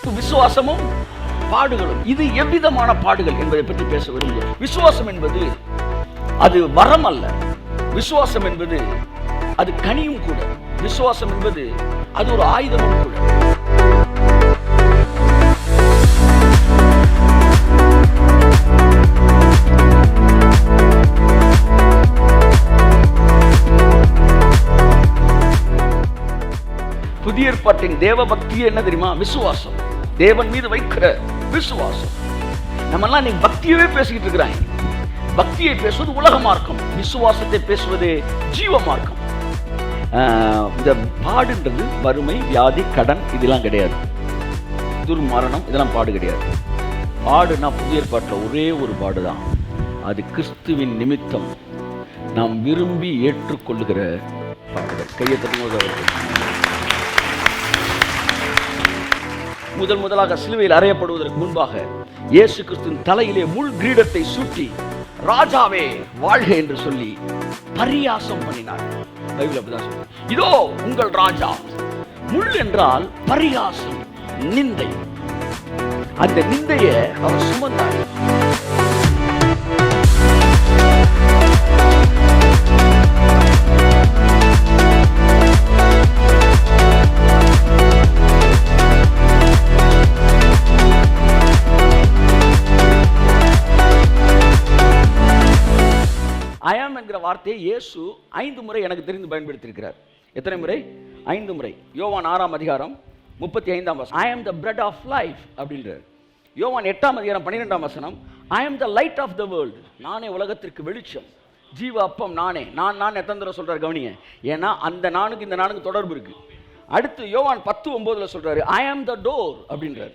விசுவாசமும் பாடுகளும். இது எவ்விதமான பாடுகள் என்பதை பற்றி பேச விரும்புகிறோம். விசுவாசம் என்பது அது வரம் அல்ல. விசுவாசம் என்பது அது கனியும் கூட. விசுவாசம் என்பது அது ஒரு ஆயுதமும் கூட. புதிய ஏற்பாட்டின் தேவ பக்தி என்ன தெரியுமா? விசுவாசம். தேவன் மீது வைக்கிற விசுவாசம். நம்ம எல்லாம் நீ பக்தியவே பேசிக்கிட்டு இருக்கிறாங்க. பக்தியை பேசுவது உலக மார்க்கம், விசுவாசத்தை பேசுவது ஜீவ மார்க்கம். இந்த பாடுன்றது வறுமை, வியாதி, கடன் இதெல்லாம் கிடையாது. துர்மரணம் இதெல்லாம் பாடு கிடையாது. பாடுனா புதிய ஏற்பாட்டில் ஒரே ஒரு பாடுதான். அது கிறிஸ்துவின் நிமித்தம் நாம் விரும்பி ஏற்றுக்கொள்ளுகிற பாடுகள். கையை தட்டும்போது அவர்கள் முதலாக சிலுவையில் அறையப்படுவதற்கு முன்பாக இயேசு கிறிஸ்துவின் தலையிலே முள் கிரீடத்தை சூட்டி ராஜாவே வாழ்க என்று சொல்லி பரியாசம் பண்ணினார். பைபிள் அப்படிதான் சொல்லுது. இதோ உங்கள் ராஜா. முள் என்றால் பரியாசம், நிந்தை. அந்த நிந்தையை அவர் சுமந்தார். ஐயாம் என்கிற வார்த்தையை இயேசு 5 முறை எனக்கு தெரிந்து பயன்படுத்தியிருக்கிறார். எத்தனை முறை? 5 முறை. யோவான் 6ஆம் அதிகாரம் 35ஆம் வசனம், I am the bread of life அப்படின்றார். யோவான் 8ஆம் அதிகாரம் 12ஆம் வசனம், I am the light of the world. நானே உலகத்திற்கு வெளிச்சம், ஜீவ அப்பம் நானே. நான் எத்தனை தடவை சொல்றாரு கவனிங்க. ஏன்னா அந்த நானுக்கு இந்த நானுக்கு தொடர்பு இருக்கு. அடுத்து யோவான் 10:9 சொல்றாரு I am the door அப்படின்றார்.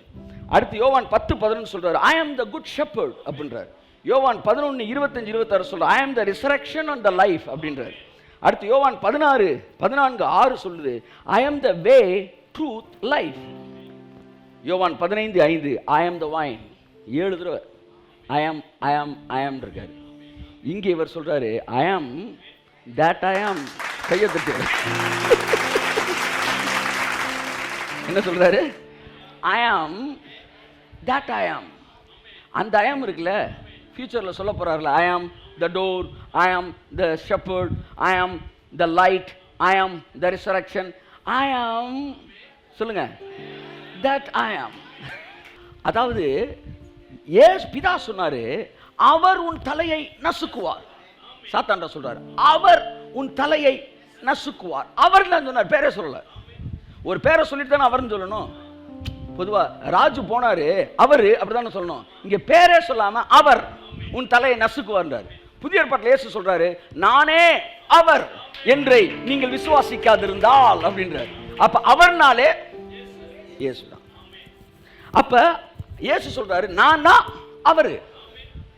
அடுத்து யோவான் 10:11 சொல்றாரு I am the good shepherd அப்படின்றார். யோவான் 11:25-26 சொல்றாரு I am the resurrection and the life அப்படின்றார். அடுத்து யோவான் 16:14-6 சொல்லுது I am the way, truth, life. யோவான் 15:5 I am the vine. 7 தடவை I am இருக்காரு. இங்கே இவர் சொல்றாரு I am that I am. கையை தட்டு. என்ன சொல்றாரு? I am that I am. அந்த I am இருக்குல்ல, ஃபியூச்சரில் சொல்ல போகிறார்ல, I am the door, I am the shepherd, I am the light, I am the resurrection, I am சொல்லுங்க that I am. அதாவது பிதா சொன்னாரு அவர் உன் தலையை நசுக்குவார். சாத்தான்டா சொல்றாரு அவர் உன் தலையை நசுக்குவார். அவர் தான் சொன்னார், பேரே சொல்லல. ஒரு பேரை சொல்லிட்டு தானே அவர்னு சொல்லணும். பொதுவா ராஜு போனாரு அவரு அப்படித்தானே சொல்லணும். இங்க பேரே சொல்லாம அவர் உன் தலையை நசுக்குவார். புதிய ஏற்பாட்டில் இயேசு சொல்றாரு நானே அவர் என்றை நீங்கள் விசுவாசிக்காதிருந்தால் அப்படின்றார். அப்ப அவர்னாலே இயேசு தான். அப்ப இயேசு சொல்றாரு நான் தான் அவரு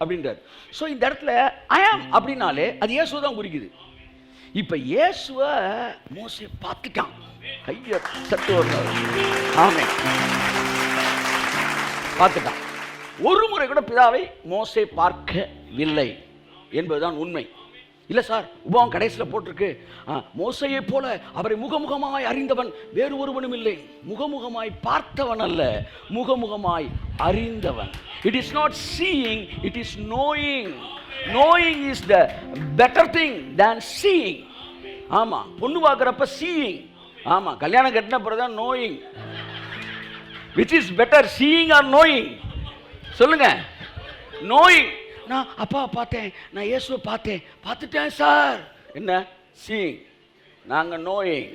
அப்படின்றார். சோ இந்த இடத்துல ஐ ஆம் அப்படின்னாலே அது இயேசு தான் குறிக்குது. இப்ப இயேசுவ மோசே பார்த்துட்டான். கையை தட்டு வர்றாரு. ஆமென். பார்த்துட்டான். ஒரு முறை கூட பிதாவை மோசே பார்க்கவில்லை என்பதுதான் உண்மை. இல்லை சார், உபவாகம் கடைசியில் போட்டிருக்கு மோசையை போல அவரை முகமுகமாய் அறிந்தவன் வேறு ஒருவனும் இல்லை. முகமுகமாய் பார்த்தவன் அல்ல, முகமுகமாய் அறிந்தவன். It is not seeing, it is knowing. Knowing is the better thing than seeing. ஆமா, பொண்ணு பார்க்குறப்ப சீயிங். ஆமா, கல்யாணம் கட்டின பிறகுதான் knowing. Which is better, seeing R knowing? சொல்லுங்க. நோயிங். நான் அப்பா பார்த்தேன், நான் இயேசுவை பார்த்துட்டேன் சார். என்ன சீயிங்? நாங்கள் நோயிங்.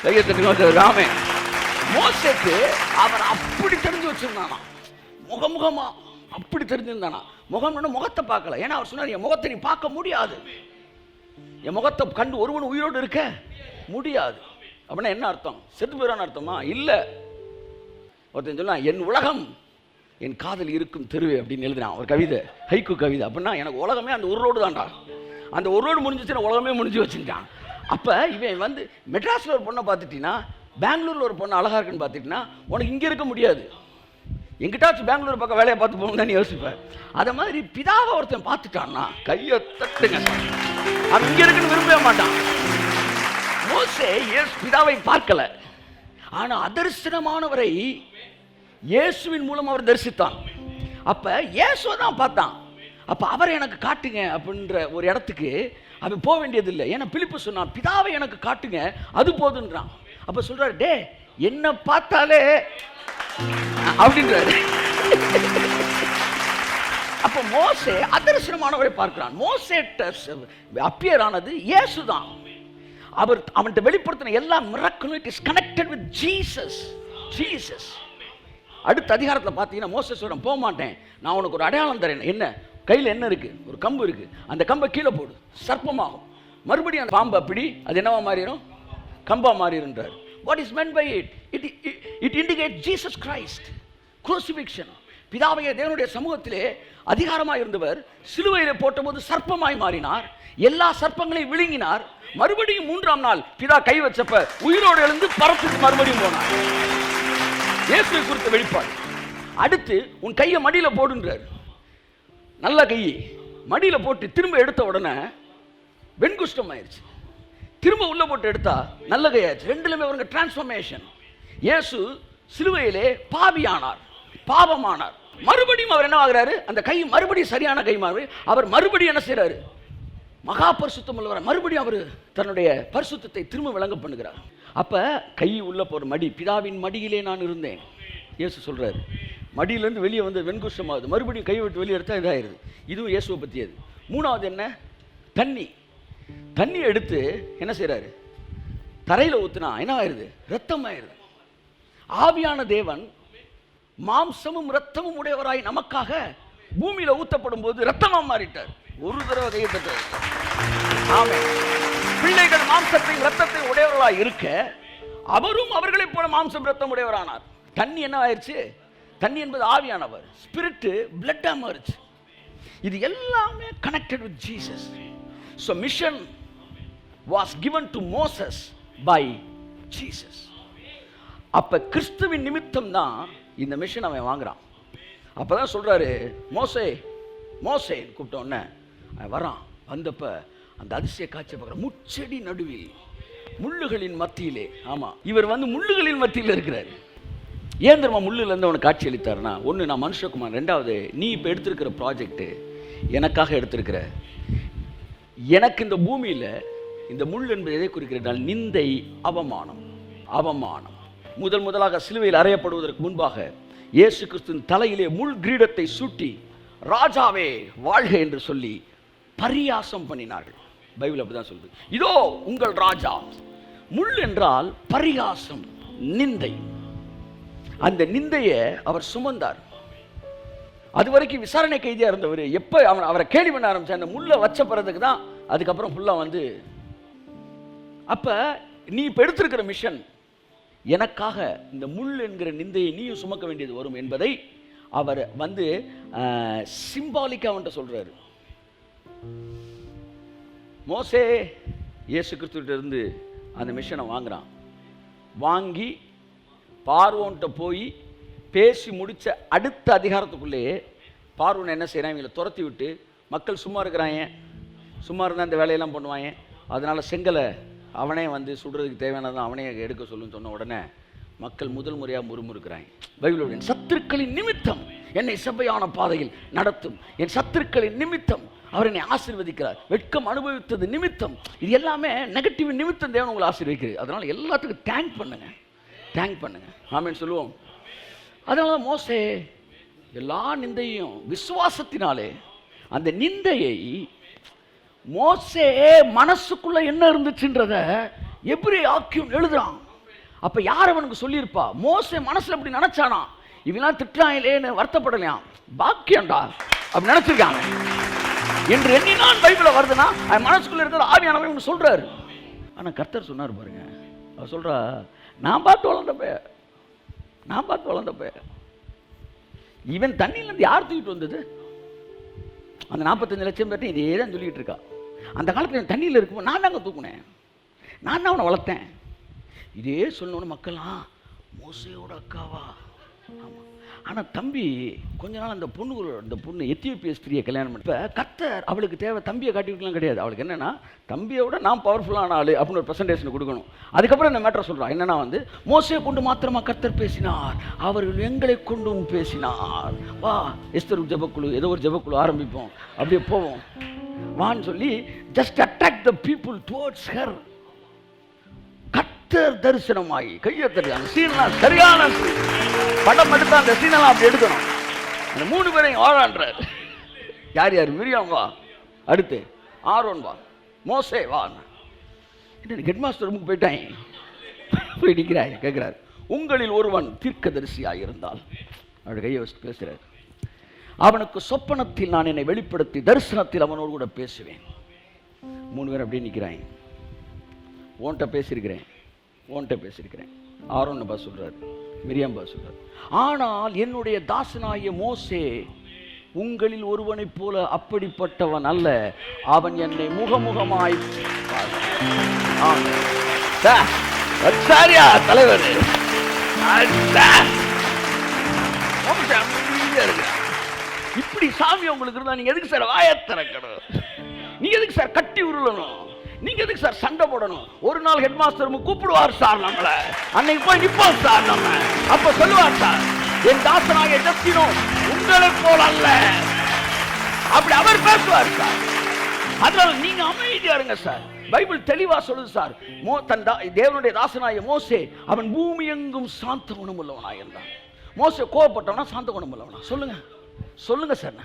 கையத்துக்கு ராமே மோசேக்கு அவர் அப்படி தெரிஞ்சு வச்சிருந்தானா, முகமுகமா அப்படி தெரிஞ்சிருந்தானா. முகத்தை பார்க்கல. ஏன்னா அவர் சொன்னார் என் முகத்தை நீ பார்க்க முடியாது, என் முகத்தை கண்டு ஒருவன் உயிரோடு இருக்க முடியாது. அப்படின்னா என்ன அர்த்தம்? செத்து போயிடான்னு அர்த்தமா? இல்லை. ஒருத்தன் சொன்னா என் உலகம் என் காதல் இருக்கும் தெருவே அப்படின்னு எழுதினான் ஒரு கவிதை, ஹைக்கு கவிதை. அப்படின்னா எனக்கு உலகமே அந்த ஒரு ரோடு தான்டா. அந்த ஒரு ரோடு முடிஞ்சிச்சுன்னா உலகமே முடிஞ்சு வச்சுட்டான். அப்போ இவன் மெட்ராஸில் ஒரு பொண்ணை பார்த்துட்டீங்கன்னா, பெங்களூரில் ஒரு பொண்ணு அழகாக இருக்குன்னு பார்த்துட்டினா உனக்கு இங்கே இருக்க முடியாது. எங்கிட்டாச்சும் பெங்களூர் பக்கம் வேலையை பார்த்து போகணும்னு தான் யோசிப்பேன். அதை மாதிரி பிதாவை ஒருத்தன் பார்த்துட்டான்னா கையை தட்டுங்க. அவன் இங்கே இருக்குன்னு விரும்பவே மாட்டான். மோசே பிதாவை பார்க்கல, ஆனால் அதர்சனமானவரை இயேசுவின் மூலம் அவர் தரிசித்தான். அப்ப இயேசுவை தான் பார்த்தான். அப்ப அவரை எனக்கு காட்டுங்க அப்படின்ற ஒரு இடத்துக்கு அவன் போக வேண்டியதில்லை. ஏன்னா பிலிப்பு சொன்னான், பிதாவை எனக்கு காட்டுங்க, அது போதுன்றான். அப்ப சொல்றாரு, டே என்ன பார்த்தாலே அப்படின்றாரு. அப்ப மோசே அதர்சனமானவரை பார்க்கிறான். மோசே அப்பியர் ஆனது இயேசுதான். அவர் அவன்கிட்ட வெளிப்படுத்தின எல்லா மிராக்கிளும் it is connected with Jesus. Jesus. அடுத்த அதிகாரத்தில் பார்த்தீங்கன்னா மோசே சொல்றான், போக மாட்டேன், நான் உனக்கு ஒரு அடையாளம் தரேன். என்ன? கையில் என்ன இருக்கு? ஒரு கம்பு இருக்கு. அந்த கம்பை கீழே போடு, சர்ப்பமாகும். மறுபடியும் அந்த பாம்பை பிடி, அது என்னவா மாறிடும்? கம்பா மாறிடுன்றார். What is meant by it? It indicates Jesus Christ. Crucifixion. பிதாவைய தேவனுடைய சமூகத்திலே அதிகாரமாக இருந்தவர் சிலுவையிலே போட்டபோது சர்ப்பமாய் மாறினார். எல்லா சர்ப்பங்களையும் விழுங்கினார். மறுபடியும் 3ஆம் நாள் பிதா கை வச்சப்ப உயிரோடு எழுந்து பரத்துக்கு மறுபடியும் போனார். இயேசுவை குறித்த வெளிப்பாடு. அடுத்து உன் கையை மடியில போடுன்றார். நல்ல கையை மடியில போட்டு திரும்ப எடுத்த உடனே வெண்குஷ்டம் ஆயிடுச்சு. திரும்ப உள்ள போட்டு எடுத்தா நல்ல கையாச்சு. ரெண்டுலயுமே அவருக்கு டிரான்ஸ்ஃபர்மேஷன். இயேசு சிலுவையிலே பாவியானார், பாவமானார். மறுபடியும் அவர் என்ன ஆகிறாரு? அந்த கை மறுபடியும் சரியான கை மாறி அவர் மறுபடியும் என்ன செய்யறாரு? மகா பரிசுத்தம் உள்ளவர். மறுபடியும் அவர் தன்னுடைய பரிசுத்தத்தை திரும்ப விளங்க பண்ணுகிறார். அப்ப கை உள்ள போற மடி, பிதாவின் மடியிலே நான் இருந்தேன் இயேசு சொல்றாரு. மடியிலேருந்து வெளியே வந்து வெண்குஷ்டமாகுது. மறுபடியும் கை விட்டு வெளியே எடுத்தா இதாயிருது. இதுவும் இயேசுவை பற்றியது. 3வது என்ன? தண்ணி. தண்ணி எடுத்து என்ன செய்யறாரு? தரையில் ஊத்துனா என்ன ஆயிருது? ரத்தம் ஆயிருது. ஆவியான தேவன் மாம்சமும் ரத்தமும் உடையவராய் நமக்காக பூமியில ஊத்தப்படும் போது ரத்தமா மாறிட்டார். ஒரு தடவை கையை தட்டுறாரு. ஆமென். பிள்ளைகள் மாம்சத்தையும் ரத்தத்தையும் உடையவர்களாய் இருக்க அவரும் அவர்களைப் போல மாம்சம் ரத்தம் உடையவரானார். தண்ணி என்ன ஆயிடுச்சு? தண்ணி என்பது ஆவியானவர். ஸ்பிரிட் பிளட்டா மாறிச்சு. இது எல்லாமே connected with Jesus. So mission was given to Moses by Jesus. அப்ப கிறிஸ்துவின் நிமித்தம் தான் இந்த மிஷன் அவன் வாங்குறான். அப்பதான் சொல்றாரு, மோசே மோசே கூப்பிட்ட உடனே வரான். வந்தப்ப அந்த அதிசய காட்சியை பார்க்குற, முச்செடி நடுவில் முள்ளுகளின் மத்தியிலே. ஆமா, இவர் வந்து முள்ளுகளின் மத்தியில் இருக்கிறார். ஏன் தெரியுமா முள்ளுல இருந்து அவனுக்கு காட்சி அளித்தார்னா, ஒன்று நான் மனுஷகுமார், 2வது நீ இப்போ எடுத்திருக்கிற ப்ராஜெக்ட் எனக்காக எடுத்திருக்கிற. எனக்கு இந்த பூமியில் இந்த முள் என்பது எதை குறிக்கிறால்? நிந்தை, அவமானம். அவமானம் முதலாக சிலுவையில் அறையப்படுவதற்கு முன்பாக இயேசு கிறிஸ்துவின் தலையிலே முள் கிரீடத்தை சூட்டி ராஜாவே வாழ்க என்று சொல்லி பரியாசம் பண்ணினார்கள். பைபிள் அப்படிதான் சொல்லுது. இதோ உங்கள் ராஜா. முள் என்றால் பரியாசம், நிந்தை. அந்த நிந்தையை அவர் சுமந்தார். அது வரைக்கும் விசாரணை கைதியா இருந்தவர் எப்ப அவரை கேள்வி பண்ண ஆரம்பிச்சா அந்த முள்ள வச்ச பிறதுக்கு தான் அதுக்கப்புறம் ஃபுல்லா வந்து. அப்ப நீ இப்ப எடுத்திருக்கிற மிஷன் எனக்காக இந்த முள் என்கிற நிந்தையை நீயும் சுமக்க வேண்டியது வரும் என்பதை அவர் வந்து சிம்பாலிக்கா அவன்கிட்ட சொல்றாரு. மோசே இயேசு கிறிஸ்துவிட்ட இருந்து அந்த மிஷனை வாங்குறான். வாங்கி பார்வோன்ட்ட போய் பேசி முடிச்ச அடுத்த அதிகாரத்துக்குள்ளேயே பார்வோன் என்ன செய்யறான்? இவங்களை துரத்தி விட்டு, மக்கள் சும்மா இருக்கிறாங்க, சும்மா இருந்தால் இந்த வேலையெல்லாம் பண்ணுவாங்க, அதனால செங்கலை அவனே வந்து சுடுறதுக்கு தேவையானதான் அவனே எடுக்க சொல்லுன்னு சொன்ன உடனே மக்கள் முதல் முறையாக முறுமுறுக்கிறாங்க. பைபிளுடைய சத்துருக்களின் நிமித்தம் என்னை செவ்வையான பாதையில் நடத்தும், என் சத்துருக்களின் நிமித்தம் அவர் என்னை ஆசீர்வதிக்கிறார், வெட்கம் அனுபவித்தது நிமித்தம், இது எல்லாமே நெகட்டிவ் நிமித்தம் தேவன் உங்களை ஆசீர்வதிக்கிறது. அதனால எல்லாத்துக்கும் தேங்க் பண்ணுங்க, தேங்க் பண்ணுங்க. ஆமென் சொல்லுவோம். அதனால மோசே எல்லா நிந்தையும் விசுவாசத்தினாலே அந்த நிந்தையை மோசே மனசுக்குள்ள என்ன இருந்துச்சுன்றத எப்படி ஆக்கியும் எழுதுறான். அப்ப யார் அவனுக்கு சொல்லியிருப்பா? மோசே மனசுல அப்படி நினைச்சானா? இவெல்லாம் திட்டாயிலேன்னு வருத்தப்படலையாம், பாக்கியம்டா அப்படி நினைச்சிருக்காங்க என்று எண்ணினான். பைபிள வருதுன்னா மனசுக்குள்ள இருக்கிற ஆவியானவர் சொல்றாரு. ஆனா கர்த்தர் சொன்னார் பாருங்க, அவர் சொல்றா, நான் பார்த்து வளர்ந்தப்ப, நான் பார்த்து வளர்ந்தப்ப இவன் தண்ணியிலேருந்து யார் தூக்கிட்டு வந்தது? அந்த 45 லட்சம் பேர்ட்ட இதே தான் சொல்லிட்டு இருக்கா. அந்த காலத்தில் தண்ணியில் இருக்கும்போது நான் தாங்க தூக்குனேன், நான் தான் அவனை வளர்த்தேன். இதே சொல்லணும்னு மக்கள்லாம் மோசையோட அக்காவா ஆனால் தம்பி கொஞ்ச நாள் அந்த பொண்ணு எத்தியோப்பிய ஸ்திரியை கல்யாணம் பண்ணி, இப்போ கர்த்தர் அவளுக்கு தேவை தம்பியை காட்டிக்கலாம் கிடையாது. அவளுக்கு என்னென்னா தம்பியை விட நான் பவர்ஃபுல்லான ஆள் அப்படின்னு ஒரு ப்ரெசன்டேஷன் கொடுக்கணும். அதுக்கப்புறம் இந்த மேட்டரை சொல்கிறான் என்னென்னா மோசையை கொண்டு மாத்திரமா கர்த்தர் பேசினார், அவர்கள் எங்களை கொண்டும் பேசினார். வா எஸ்தர் ஜெபக்குழு, ஏதோ ஒரு ஜெபக்குழு ஆரம்பிப்போம், அப்படியே போவோம் வான்னு சொல்லி just attract the people towards her. கர்த்தர் தரிசனமாகி கையை தெரியும். அந்த சீன்லாம் சரியான படம் எடுத்தா அந்த சீனெல்லாம் அப்படி எடுக்கணும். அந்த 3 பேரையும் ஆரான்றார். யார் யார்? மிரியாம் வா, அடுத்து ஆரோன் வா, மோசே வா. என்ன ஹெட் மாஸ்டர் ரூமுக்கு போயிட்டாங்க, போய் நிற்கிறாய் கேட்குறாரு, உங்களில் ஒருவன் தீர்க்கதரிசியாக இருந்தால் அப்படி கையை வச்சு பேசுகிறார். அவனுக்கு சொப்பனத்தில் நான் என்னை வெளிப்படுத்தி தரிசனத்தில் அவனோடு கூட பேசுவேன். 3 பேர் அப்படியே நிற்கிறாங்க. ஓன்ட்ட பேசியிருக்கிறேன் ஆரோன் பா சொல்றாரு, மிரியாம் பா சொல்றாரு. ஆனால் என்னுடைய தாசனாகிய மோசே உங்களில் ஒருவனைப் போல அப்படிப்பட்டவன் அல்ல, அவன் என்னை முகமுகமாய் தலைவர். இப்படி சாமி உங்களுக்கு இருந்தா நீங்க எதுக்கு சார் வாயத்திறக்கணும்? நீங்க எதுக்கு சார் கட்டி உருளணும்? நீங்க எதுக்கு சார் சண்டை போடணும்? ஒரு நாள் ஹெட் மாஸ்டர் கூப்பிடுவார் சார், நம்மள அன்னைக்கு போய் நிப்போம் சார். நம்ம அப்ப சொல்லுவார் சார், என் தாசனாக ஜஸ்டினோ உங்களை போல அல்ல, அப்படி அவர் பேசுவார் சார். அதனால நீங்க அமைதியா இருங்க சார். பைபிள் தெளிவா சொல்லுது சார், தேவனுடைய தாசனாய மோசே அவன் பூமி எங்கும் சாந்த குணம் உள்ளவனாக இருந்தான். மோசே கோவப்பட்டவனா சாந்த குணம் உள்ளவனா? சொல்லுங்க சார்.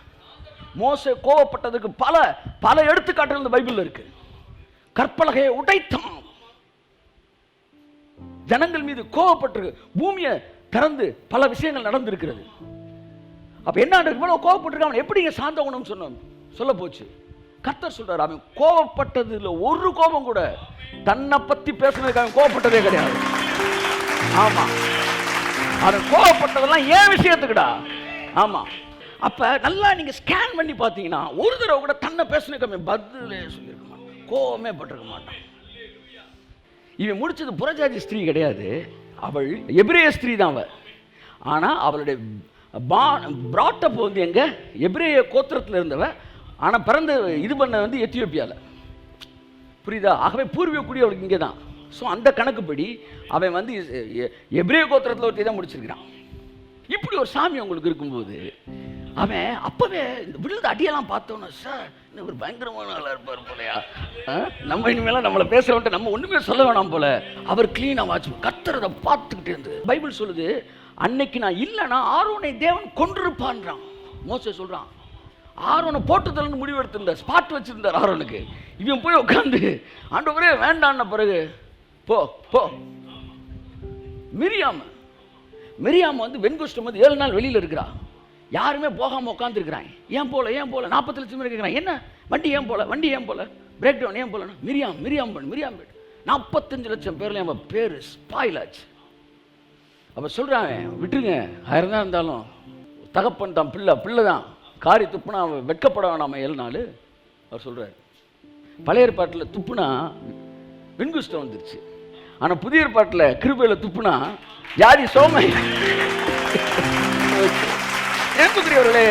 மோசே கோவப்பட்டதுக்கு பல எடுத்துக்காட்டுகள் இந்த பைபிள்ல இருக்கு. கற்பலகையை உடைத்தான், ஜனங்கள் மீது கோவப்பட்டு பூமியை திறந்து பல விஷயங்கள் நடந்திருக்கிறது. அப்ப என்ன இவ்வளவு கோவப்பட்டிருக்க, அவன் எப்படி சாந்த குணம் சொல்ல போச்சு? கர்த்தர் சொல்றாரு, அவன் கோவப்பட்டதுல ஒரு கோபம் கூட தன்னை பத்தி பேசுனதுக்கு அவன் கோவப்பட்டதே கிடையாது. ஆமா, அவன் கோவப்பட்டதெல்லாம் ஏன் விஷயத்துக்குடா. ஆமா, அப்ப நல்லா நீங்க ஸ்கேன் பண்ணி பார்த்தீங்கன்னா ஒரு தடவை கூட தன்னை பேசுனதுக்கு அவன் பதிலே சொல்லியிருக்க மாட்டான், கோவமே பட்டிருக்க மாட்டான். இவன் முடிச்சது புறஜாதி ஸ்திரீ கிடையாது, அவள் எபிரேய ஸ்திரீ தான் அவள். ஆனால் அவளுடைய பிராட்டப் எங்க எபிரேய கோத்திரத்தில் இருந்தவ, ஆனால் பிறந்த இது பண்ண எத்தியோப்பியாவில். புரியுதா? ஆகவே பூர்வீக குடி அவளுக்கு இங்கே தான். ஸோ அந்த கணக்குப்படி அவன் எபிரேய கோத்திரத்தில் ஒருத்தி தான் முடிச்சிருக்கிறான். இப்படி ஒரு சாமி உங்களுக்கு இருக்கும்போது அவன் அப்பவே இந்த விழுந்த அடியெல்லாம் பார்த்தோன்னா, சார் இன்னும் ஒரு பயங்கரமான ஆளாக இருப்பார் போலையா, நம்ம இனிமேலாம் நம்மளை பேசுகிறவன்ட்டு நம்ம ஒன்றுமே சொல்ல வேணாம் போல. அவர் கிளீனாக வாட்ச் கத்துறதை பார்த்துக்கிட்டே இருந்து பைபிள் சொல்லுது, அன்னைக்கு நான் இல்லைன்னா ஆரோனை தேவன் கொண்டிருப்பான்றான். மோசே சொல்கிறான், ஆரோனை போட்டுதல்னு முடிவெடுத்திருந்தார், ஸ்பாட் வச்சிருந்தார் ஆரோனுக்கு. இவன் போய் உட்காந்து ஆண்டவரே வேண்டான்ன பிறகு போ போ. மிரியாம் வெண்குஷ்டம் 7 நாள் வெளியில் இருக்கிறா, யாருமே போகாமல் உட்காந்துருக்கிறாங்க. ஏன் போல 40 லட்சம் பேர் கேட்குறாங்க, என்ன வண்டி ஏன் போல பிரேக் டவுன் ஏன் போலன்னா, மிரியாம் 45 லட்சம் பேர்ல அவன் பேர் ஸ்பாயில் ஆச்சு. அப்போ சொல்கிறாங்க, விட்டுருங்க, ஆயிரம் தான் இருந்தாலும் தகப்பன் தான், பிள்ளை தான், காரி துப்புனா அவன் வெட்கப்பட வேணாம 7 நாள். அவர் சொல்கிறார், பழைய ஏற்பாட்டில் துப்புனா வெண்குஷ்டம் வந்துருச்சு, ஆனால் புதிய ஏற்பாட்டில் கிருபையில் துப்புனா ஜாதி சோமை. ஏன்புக்குரியவர்களே,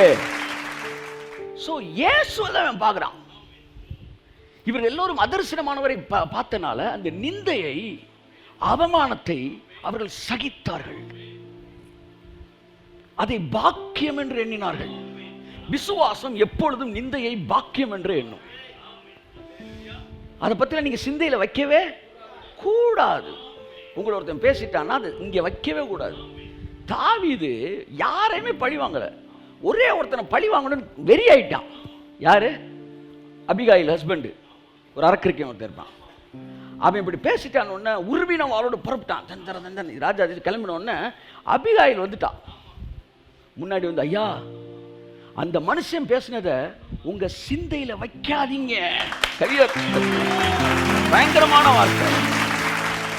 சோ இயேசுவை அவன் பார்க்குறான். இவர்கள் எல்லோரும் அதர்சனமானவரை பார்த்தனால அந்த நிந்தையை, அவமானத்தை அவர்கள் சகித்தார்கள், அதை பாக்கியம் என்று எண்ணினார்கள். விசுவாசம் எப்பொழுதும் நிந்தையை பாக்கியம் என்று எண்ணும். அதை பத்தி நீங்க சிந்தையில வைக்கவே கூடாது. உங்களை ஒருத்தன் பேசிட்டான்னா அது இங்க வைக்கவே கூடாது. தாவீது யாரையுமே பழி வாங்கல, ஒரே ஒருத்தனை பழி வாங்கணும்னு வெறி ஆயிட்டான். யாரு? அபிகாயில் ஹஸ்பண்ட், ஒரு அரக்கிரிக்கன் ஒருத்தர் இருப்பான். அவன் இப்படி பேசிட்டான் உடனே உருவினம் அவளோட புறப்பட்டான். தந்தன் ராஜா கிளம்பின உடனே அபிகாயில் வந்துட்டான். முன்னாடி ஐயா, அந்த மனுஷன் பேசினதை உங்க சிந்தையில வைக்காதீங்க. பயங்கரமான வார்த்தை.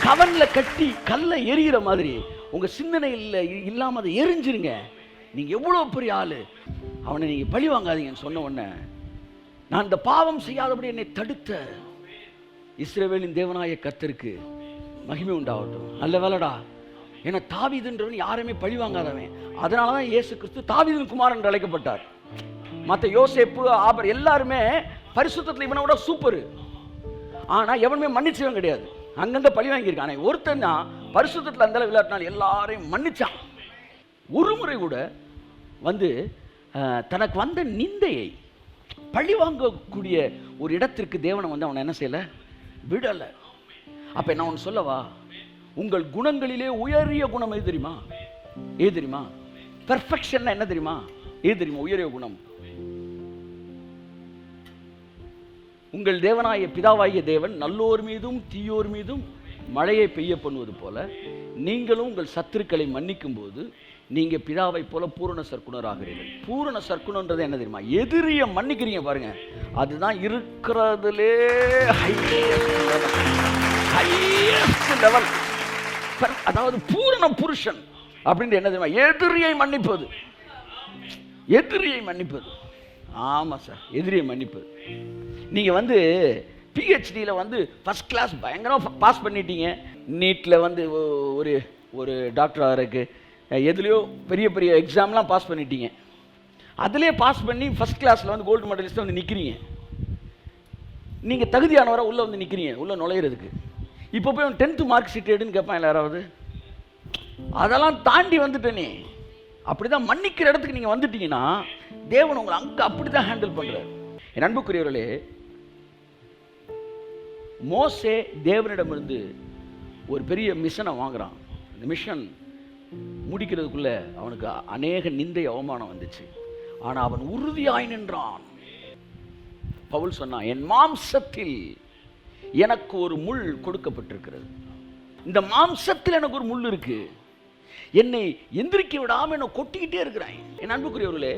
கவன்ல கட்டி கல்ல எரிகிற மாதிரி உங்க சிந்தனையில் இல்லாம அதை எரிஞ்சிருங்க. நீங்க எவ்வளவு பெரிய ஆளு, அவனை நீங்க பழி வாங்காதீங்கன்னு சொன்ன உடனே, நான் இந்த பாவம் செய்யாதபடி என்னை தடுத்த இஸ்ரவேலின் தேவனாய கர்த்தருக்கு மகிமை உண்டாகட்டும். நல்ல வேலைடா, ஏன்னா தாவீதுன்றவன் யாருமே பழிவாங்காதவன். அதனால தான் இயேசு கிறிஸ்து தாவீதின் குமாரன் என்று அழைக்கப்பட்டார். மற்ற யோசேப்பு, ஆபர் எல்லாருமே பரிசுத்தத்தில் இவனை விட சூப்பர். ஆனால் எவனுமே மன்னிச்சவன் கிடையாது, அங்கங்கே பழி வாங்கியிருக்கான். ஆனால் ஒருத்தன் தான் பரிசுத்தத்தில் அந்த விளையாட்டினால் எல்லாரையும் மன்னிச்சான். ஒரு முறை கூட வந்து தனக்கு வந்த நிந்தையை பழி வாங்கக்கூடிய ஒரு இடத்திற்கு தேவனை வந்து அவனை என்ன செய்யலை, விடலை. அப்போ நான் ஒன்று சொல்லவா, உங்கள் குணங்களிலே உயரிய குணம் எது தெரியுமா? எது தெரியுமா? பெர்ஃபெக்ஷன் என்ன தெரியுமா? எது தெரியுமா? உயரிய குணம். உங்கள் தேவனாய பிதாவாகிய தேவன் நல்லோர் மீதும் தீயோர் மீதும் மழையை பெய்ய பண்ணுவது போல நீங்களும் உங்கள் சத்துருக்களை மன்னிக்கும் போது நீங்க பிதாவை போல பூரண சற்குணராகிறீர்கள். பூரண சற்குணன்றது என்ன தெரியுமா? எதிரிய மன்னிக்கிறீங்க பாருங்க, அதுதான் இருக்கிறதுலே ஹையஸ்ட் லெவல். அதாவது பூரண புருஷன் அப்படின்றது என்ன தெரியுமா? எதிரியை மன்னிப்பது. எதிரியை மன்னிப்பது. ஆமாம் சார், எதிரியை மன்னிப்பது. நீங்கள் வந்து பிஹெச்டியில் வந்து ஃபஸ்ட் கிளாஸ் பயங்கரமாக பாஸ் பண்ணிட்டீங்க. நீட்டில் வந்து ஒரு ஒரு டாக்டர் ஆகிறதுக்கு எதுலேயோ பெரிய பெரிய எக்ஸாம்லாம் பாஸ் பண்ணிட்டீங்க. அதிலே பாஸ் பண்ணி ஃபஸ்ட் கிளாஸில் வந்து கோல்டு மெடலிஸ்ட்டாக வந்து நிற்கிறீங்க. நீங்கள் தகுதியானவராக உள்ளே வந்து நிற்கிறீங்க, உள்ளே நுழையிறதுக்கு. இப்போ போய் 10th மார்க் ஷீட் எடுன்னு கேட்பான் யாராவது. அதெல்லாம் தாண்டி வந்துட்டேனே. அப்படி தான் மன்னிக்கிற இடத்துக்கு நீங்கள் வந்துட்டீங்கன்னா தேவன் உங்களை அங்கே அப்படி தான் ஹேண்டில் பண்ணுறார். என் அன்புக்குரியவர்களே, மோசே தேவனிடமிருந்து ஒரு பெரிய மிஷனை வாங்குறான். அந்த மிஷன் முடிக்கிறதுக்குள்ள அவனுக்கு அநேக நிந்தை அவமானம் வந்துச்சு. ஆனால் அவன் உறுதியாய் நின்றான். பவுல் சொன்னான், என் மாம்சத்தில் எனக்கு ஒரு முள் கொடுக்கப்பட்டிருக்கிறது. இந்த மாம்சத்தில் எனக்கு ஒரு முள் இருக்கு, என்னை எந்திரிக்க விடாமல் என்னை கொட்டிக்கிட்டே இருக்கிறான். என் அன்புக்குரியவர்களே,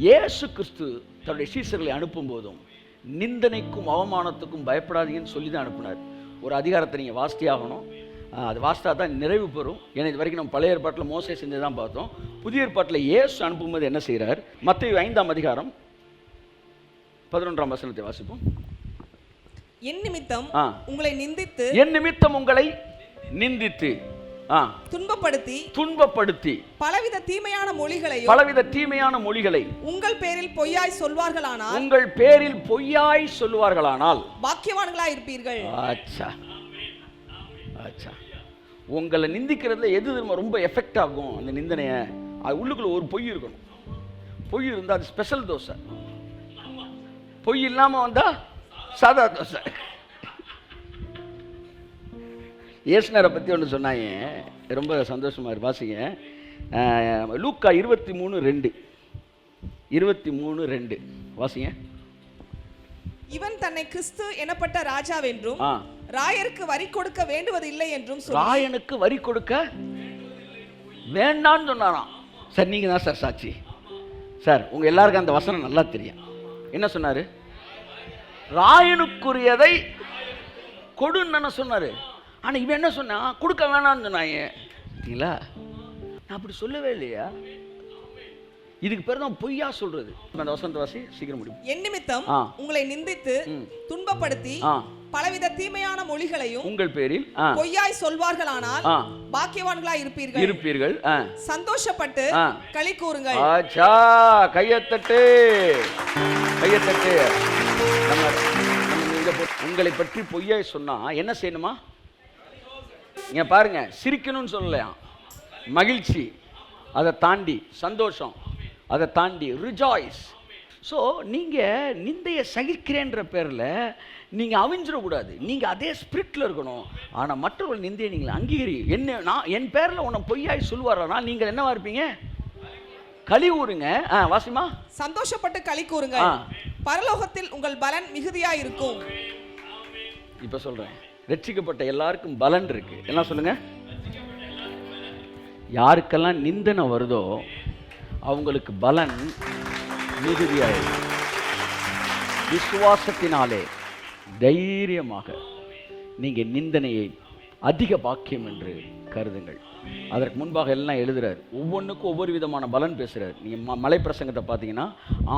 இயேசு கிறிஸ்து தன்னுடைய சீசர்களை அனுப்பும் போதும் நிந்தனைக்கும் அவமானத்துக்கும் பயப்படாதீங்கன்னு சொல்லி தான் அனுப்பினார். ஒரு அதிகாரத்தை நீங்கள் வாசித்தே ஆகணும். அது வாசித்தா தான் நிறைவு பெறும். ஏன்னா இது வரைக்கும் நம்ம பழைய ஏற்பாட்டில் மோசே செஞ்சு தான் பார்த்தோம். புதிய ஏற்பாட்டில் இயேசு அனுப்பும்போது என்ன செய்கிறார்? மத்தேயு 5ஆம் அதிகாரம் 11ஆம் வசனத்தை வாசிப்போம். என் நிமித்தம் உங்களை நிந்தித்து, என் நிமித்தம் உங்களை நிந்தித்து துன்பப்படுத்தி பலவித தீமையான மொழிகளை உங்கள் பேரில் பொய்யாய் சொல்லுவார்களானால் பாக்கியவான்களாய் இருப்பீர்கள். உங்களை நிந்திக்கிறதுல எது ரொம்ப எஃபெக்ட் ஆகும் அந்த நிந்தனைய? அது உள்ளுக்குள்ள ஒரு பொய் இருக்கணும். பொய் இருந்தால் அது ஸ்பெஷல் தோசை. பொய் இல்லாமல் வந்தா சாதா தோசை. இயேசுனரை பற்றி ஒன்று சொன்னாங்க, ரொம்ப சந்தோஷமாக இருக்கு. வாசிங்க, லூக்கா 23:2 வாசிங்க. இவன் தன்னை கிறிஸ்து எனப்பட்ட ராஜாவென்றும் ராயருக்கு வரி கொடுக்க வேண்டுவது இல்லை என்றும் ராயனுக்கு வரி கொடுக்க வேண்டான்னு சொன்னாராம். சார் நீங்கள் தான் சார் சாட்சி. சார் உங்கள் எல்லாருக்கும் அந்த வசனம் நல்லா தெரியும். என்ன சொன்னார்? ராயனுக்குரியதை கொடுன்னு சொன்னார். ஆனால் இவன் என்ன சொன்னா? கொடுக்க வேணான்னு சொன்னாங்க. சரிங்களா? நான் அப்படி சொல்லவே இல்லையா? இதுக்கு பேர் தான் பொய்யா சொல்றது. அந்த வசனத்தை வாசி, சீக்கிரம் முடியும். என் நிமித்தம் உங்களை நிந்தித்து துன்பப்படுத்தி பலவித தீமையான மொழிகளையும் உங்கள் பேரில் பொய்யாய் சொல்வார்களானால் பாக்கியவான்களாய் இருப்பீர்கள். சந்தோஷப்பட்டு களி கூறுங்கள். கையத்தட்டு. உங்களை பற்றி பொய்யாய் சொன்னா என்ன செய்யணுமா? இங்க பாருங்க, சிரிக்கணும்னு சொல்லலையா? மகிழ்ச்சி, அதை தாண்டி சந்தோஷம், அதை தாண்டி ரிஜாய்ஸ். ஸோ நீங்கள் நிந்தையை சகிக்கிறேன்ற பேரில் நீங்கள் அவிஞ்சிடக்கூடாது. நீங்கள் அதே ஸ்பிரிட்டில் இருக்கணும். ஆனால் மற்றவர்கள் நிந்தையை நீங்கள் அங்கீகரி. என் பேரில் உன்னை பொய்யாய் சொல்லுவாரா, நீங்கள் என்னவா இருப்பீங்க? களி கூறுங்க. வாசிமா. சந்தோஷப்பட்டு களி கூறுங்க, பரலோகத்தில் உங்கள் பலன் மிகுதியா இருக்கும். இப்போ சொல்கிறேன், ரட்சிக்கப்பட்ட எல்லாருக்கும் பலன் இருக்கு. என்ன சொல்லுங்க? யாருக்கெல்லாம் நிந்தனை வருதோ அவங்களுக்கு பலன் மிகுதியாயிருக்கு. விசுவாசத்தினாலே தைரியமாக நீங்க நிந்தனையை அதிக பாக்கியம் என்று கருதுங்கள். அதற்கு முன்பாக எல்லாம் எழுதுறாரு, ஒவ்வொன்றுக்கும் ஒவ்வொரு விதமான பலன் பேசுறாரு. நீங்க மலை பிரசங்கத்தை பார்த்தீங்கன்னா,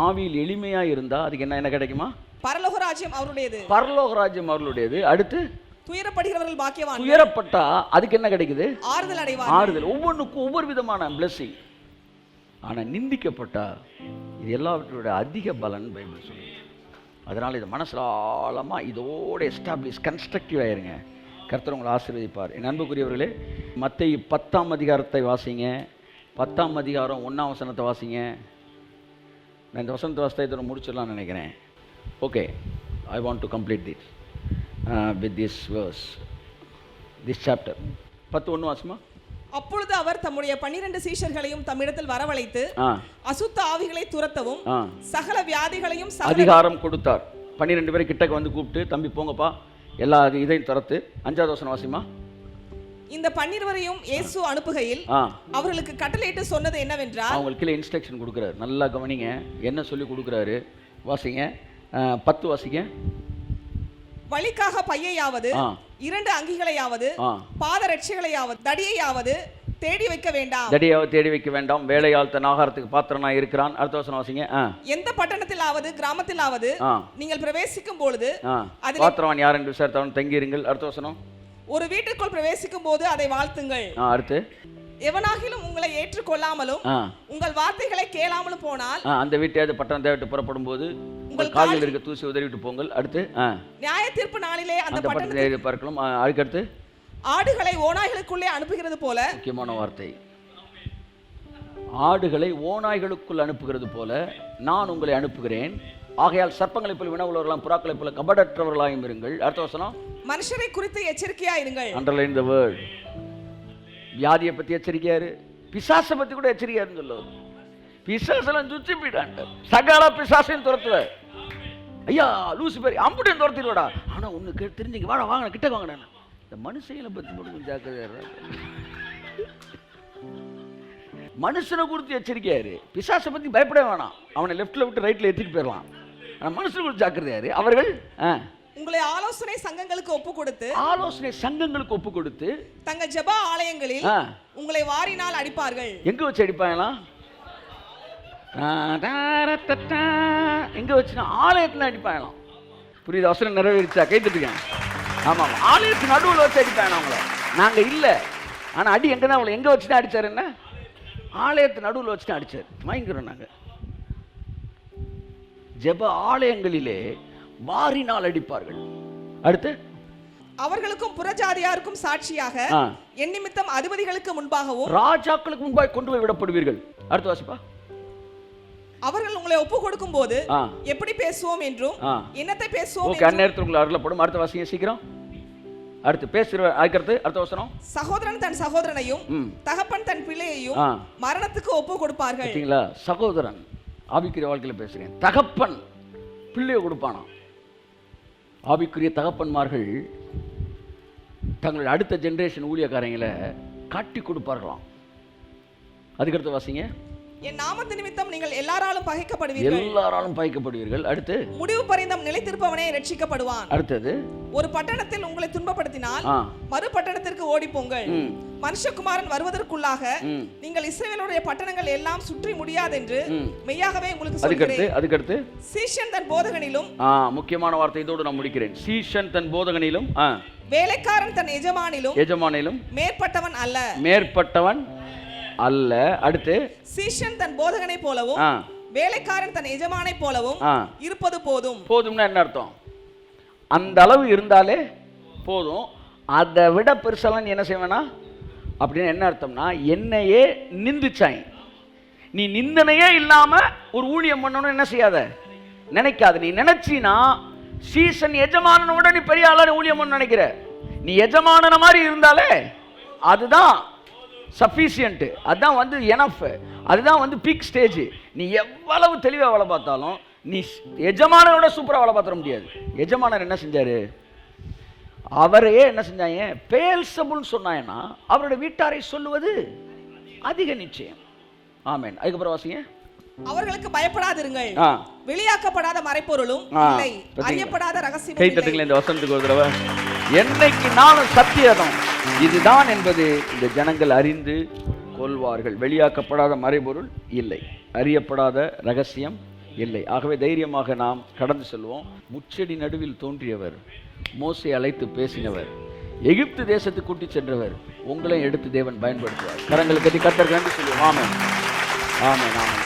ஆவியில் எளிமையா இருந்தா அதுக்கு என்ன கிடைக்குமா? பரலோக ராஜ்யம் அவருடையது. பரலோக ராஜ்யம் அவர்களுடையது. அடுத்து துயரப்படுகிறவர்கள் பாக்கியவான்கள். துயரப்பட்டா அதுக்கு என்ன கிடைக்குது? ஆறுதல் அடைவார்கள். ஆறுதல். ஒவ்வொன்றுக்கும் ஒவ்வொரு விதமான பிளெஸிங். ஆனா நிந்திக்கப்பட்டா இது எல்லாவற்றோட அதிக பலன் பைபிள் சொல்லுது. அதனால இது மனசுல ஆழமா இதோட எஸ்டாப்ளிஷ் கன்ஸ்ட்ரக்டிவ் ஆயிருங்க. கர்த்தர் உங்களை ஆசீர்வதிப்பார். என் அன்புக்குரியவர்களே, மத்தேயு 10ஆம் அதிகாரத்தை வாசிங்க. 10ஆம் அதிகாரம் 1ஆம் வசனத்தை வாசிங்க. நான் இந்த வசனத்தை வாசித்த இதோட முடிச்சிடலாம்னு நினைக்கிறேன். Okay, I want to complete this with this verse, this chapter. 10:1 வாசிமா. அப்பொழுது அவர் தம்முடைய 12 சீஷர்களையும் தம்மிடத்தில் வரவழைத்து அசுத்த ஆவிகளை துரத்தவும் சகல வியாதிகளையும் அதிகாரம் கொடுத்தார். 12 பேரை கிட்டக்க வந்து கூப்பிட்டு, தம்பி போங்கப்பா, எல்லா இதையும் துரத்து. 5ஆவது வசனம் வாசிமா. இந்த 12 இயேசு அனுப்புகையில் அவர்களுக்கு கட்டளையிட்டு சொன்னது என்னவென்றால், அவங்களுக்கு கீழே இன்ஸ்ட்ரக்ஷன் கொடுக்குறாரு. நல்லா கவனிங்க, என்ன சொல்லி கொடுக்குறாரு வாசிங்க. 10 வாசிங்க. வழிக்காக பையையாவது 2 அங்கிகளையாவது பாதரட்சைகளையாவது தடியையாவது தேடி வைக்க வேண்டாம். தடியாவது தேடி வைக்க வேண்டாம். வேலையால் தன் ஆகாரத்துக்கு பாத்திரனாய் இருக்கிறான். அடுத்த வசனம் வாசிங்க. எந்த பட்டணத்திலாவது கிராமத்திலாவது நீங்கள் பிரவேசிக்கும் பொழுது பாத்திரவான் யார் என்று விசாரித்தவன் தங்கியிருங்கள். அடுத்த வசனம். ஒரு வீட்டுக்குள் பிரவேசிக்கும் போது அதை வாழ்த்துங்கள். அடுத்து, எவனாகிலும் உங்களை ஏற்றுக்கொள்ளாமலும் உங்கள் வார்த்தைகளை கேளாமலும் போனால் அந்த வீட்டையாவது பட்டணத்தை விட்டு புறப்படும் போது உங்கள் காலில் இருக்க தூசி உதறிவிட்டு போங்கள். அடுத்து, நியாய தீர்ப்பு நாளிலே அந்த பட்டணத்தை பார்க்கலாம். அதுக்கடுத்து, ஆடுகளை ஓநாய்களுக்குள்ளே அனுப்புகிறது போல. முக்கியமான வார்த்தை, ஆடுகளை ஓநாய்களுக்குள் அனுப்புகிறது போல நான் உங்களை அனுப்புகிறேன். ஆகையால் சர்ப்பங்களை போல வினவுள்ளவர்களாம் புறாக்களை போல கபடற்றவர்களாயும் இருங்கள். அடுத்த வசனம். மனுஷரை குறித்து எச்சரிக்கையா இருங்கள். அண்டர்லைன் தி வேர்ட். வியாதியை பத்தி எச்சரிக்கையாரு, பிசாசை பத்தி கூட எச்சரிக்கையாருன்னு சொல்லுவார். பிசாசெல்லாம் சுற்றி போயிட்டாங்க. சகல பிசாசையும் துரத்துவார். ஐயா லூசிபர் அம்புட்டையும் துரத்திடுவாடா. ஆனா ஒண்ணு தெரிஞ்சுங்க, வாடா வாங்க கிட்ட வாங்க. இந்த மனுஷங்களை பத்தி மட்டும் ஜாக்கிரதையா. மனுஷனை குறித்து எச்சரிக்கையாரு, பிசாசை பத்தி பயப்பட வேணாம். அவனை லெஃப்ட்ல விட்டு ரைட்ல ஏற்றிட்டு போயிடலாம். ஆனா மனுஷனை குறித்து ஜாக்கிரதையாரு. அவர்கள் உங்களை ஆலோசனை சங்கங்களுக்கு ஒப்பு கொடுத்து தங்க ஜெப ஆலயங்களில் உங்களை வாரினால் அடிப்பார்கள். எங்க வச்சு அடிப்பாங்களா? எங்க வச்சுனா ஆலயத்துல அடிப்பாங்களாம். புரியுது? அவசரம் நிறைவேறிச்சா? கை தட்டுங்க. ஆமா, ஆலயத்து நடுவில் வச்சு அடிப்பாங்க அவங்கள. நாங்க இல்ல, ஆனா அடி எங்க தான் அவங்களை எங்க வச்சுதான் அடிச்சாரு? என்ன, ஆலயத்து நடுவில் வச்சுதான் அடிச்சாரு. வாங்கிக்கிறோம் நாங்க. ஜெப ஆலயங்களிலே வாரினால் அடிப்பார்கள். அடுத்து, அவர்களுக்கும் புறஜாதியாருக்கும் சாட்சியாக என் நிமித்தம் அதிபதிகளுக்கு முன்பாகவும் ராஜாக்களுக்கு முன்பாக கொண்டு போய் விடப்படுவீர்கள். அடுத்து வாசிப்பா. அவர்கள் உங்களை ஒப்பு கொடுக்கும் போது எப்படி பேசுவோம் என்றும் என்னத்தை பேசுவோம் ஓகே, அந்நேரத்துக்குள்ள அருளப்படும். அடுத்த வாசிங்க சீக்கிரம். அடுத்து பேசுற அடுத்து அடுத்த வசனம். சகோதரன் தன் சகோதரனையும் தகப்பன் தன் பிள்ளையையும் மரணத்துக்கு ஒப்பு கொடுப்பார்கள். பார்த்தீங்களா? சகோதரன் ஆவிக்குரிய வாழ்க்கையில பேசுறேன். தகப்பன் பிள்ளையை கொடுப்பானா? ஆவிக்குரிய தகப்பன்மார்கள் தங்களுடைய அடுத்த ஜெனரேஷன் ஊழியக்காரங்களை காட்டி கொடுப்பார்களாம். அதுக்கடுத்து வாசிங்க. என் நாமத்து நிமித்தம் நீங்கள் எல்லாராலும் பகைக்கப்படுவீர்கள். அடுத்து, முடிவு பரியந்தம் நிலைத்திருப்பவனே ரட்சிக்கப்படுவான். அடுத்தது, ஒரு பட்டணத்தில் உங்களை துன்பப்படுத்தினால் மறு பட்டணத்திற்கு ஓடி போங்கள். மனுஷகுமாரன் வருவதற்குள்ளாக நீங்கள் இஸ்ரவேலுடைய பட்டணங்கள் எல்லாம் சுற்றி முடியாதென்று மெய்யாகவே உங்களுக்கு சொல்கிறேன். அதுக்கடுத்து, சீஷன் தன் போதகனிலும், முக்கியமான வார்த்தை இதோடு நான் முடிக்கிறேன். சீஷன் தன் போதகனிலும் வேலைக்காரன் தன் எஜமானிலும் மேற்பட்டவன் அல்ல. அடுத்து, சீஷன் தன் போதகனை போலவும் வேலைக்காரன் தன் எஜமானை போலவும் இருப்பது போதும். போதும்னா என்ன அர்த்தம்? அந்த அளவு இருந்தாலே போதும். அதை விட பெருசெல்லாம் நீ என்ன செய்வேனா அப்படின்னு என்ன அர்த்தம்னா, என்னையே நிந்திச்சாய். நீ நிந்தனையே இல்லாம ஒரு ஊழியம் பண்ணணும் என்ன செய்யாத, நினைக்காத. நீ நினைச்சினா சீசன் எஜமானனை விட நீ பெரிய ஆளான ஊழியம் பண்ண நினைக்கிற. நீ எஜமானன மாதிரி இருந்தாலே அதுதான் சஃபிஷியன்ட், அதுதான் வந்து எனஃப், அதுதான் வந்து பீக் ஸ்டேஜ். நீ எவ்வளவு தெளிவாக வேலை பார்த்தாலும் நீ எஜமானரோட சூப்பராக வேலை பார்த்துட முடியாது. எஜமானர் என்ன செஞ்சாரு? அவரையே என்ன செஞ்சாங்க? பேல்சபுல் சொன்னாங்கன்னா அவருடைய வீட்டாரை சொல்லுவது அதிக நிச்சயம். ஆமென். அதுக்கப்புறம் வாசிங்க. அவர்களுக்கு பயப்படாதிருங்கள், வெளியாக்கப்படாத மறைபொருளும் இல்லை, அறியப்படாத ரகசியம். கை தட்டுங்களேன் இந்த வசனத்துக்கு ஒரு தடவை. என்னைக்கு நானும் சத்தியதம் இதுதான் என்பது இந்த ஜனங்கள் அறிந்து கொள்வார்கள். வெளியாக்கப்படாத மறைபொருள் இல்லை, அறியப்படாத ரகசியம் இல்லை. ஆகவே தைரியமாக நாம் கடந்து செல்வோம். முச்செடி நடுவில் தோன்றியவர், மோசே அழைத்து பேசினவர், எகிப்து தேசத்துக்கு கூட்டி சென்றவர், உங்களையும் எடுத்து தேவன் பயன்படுத்துவார். கரங்களுக்கு கர்த்தருக்கு நன்றி சொல்லுவோம். ஆமென், ஆமென், ஆமென்.